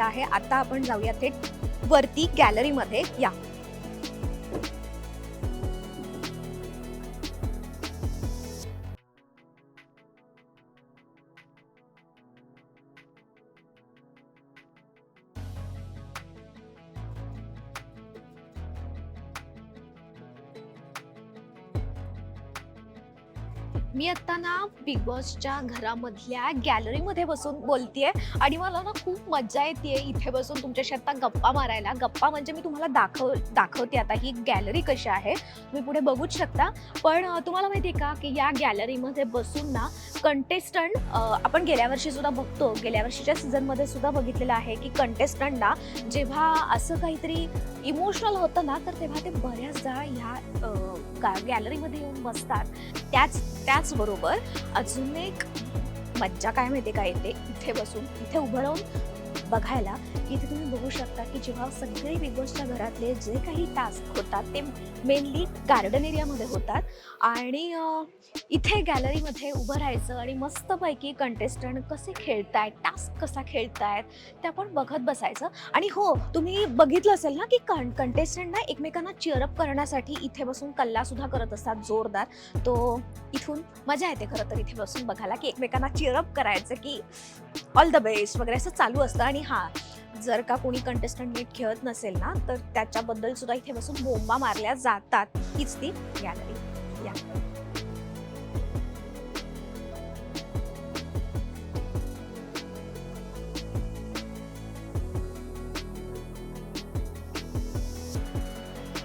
आहे. आता आपण जाऊया थेट वरती गॅलरीमध्ये या. मी आता ना बिग बॉसच्या घरामधल्या गॅलरीमध्ये बसून बोलतेय आणि मला ना खूप मजा येते इथे बसून तुमच्याशी आता गप्पा मारायला. गप्पा म्हणजे मी तुम्हाला दाखवते आता ही गॅलरी कशी आहे, तुम्ही पुढे बघूच शकता. पण तुम्हाला माहिती आहे का की या गॅलरीमध्ये बसून ना कंटेस्टंट आपण गेल्या वर्षी सुद्धा बघतो, गेल्या वर्षीच्या सीझनमध्ये सुद्धा बघितलेलं आहे की कंटेस्टंटला जेव्हा असं काहीतरी इमोशनल होतं ना तर तेव्हा ते बऱ्याचदा ह्या गॅलरीमध्ये येऊन बसतात. त्याचबरोबर अजून एक मज्जा काय माहिती का येते इथे बसून, इथे उभं राहून बघायला, की इथे तुम्ही बघू शकता की जेव्हा सगळे बिग बॉसच्या घरातले जे काही टास्क होतात ते मेनली गार्डन एरियामध्ये होतात आणि इथे गॅलरीमध्ये उभं राहायचं आणि मस्तपैकी कंटेस्टंट कसे खेळतायत, टास्क कसा खेळतायत ते आपण बघत बसायचं. आणि हो, तुम्ही बघितलं असेल ना की कंटेस्टंट ना एकमेकांना चीअरअप करण्यासाठी इथे बसून कल्ला सुद्धा करत असतात जोरदार. तो इथून मजा येते खरं तर इथे बसून बघायला की एकमेकांना चीअरअप करायचं की ऑल द बेस्ट वगैरे असं चालू असतं. आणि हां, जर का कोणी कंटेस्टंट नीट खेळत नसेल ना तर त्याच्याबद्दल सुद्धा इथे बसून बोंबा मारल्या जातात. हीच ती गॅलरी. या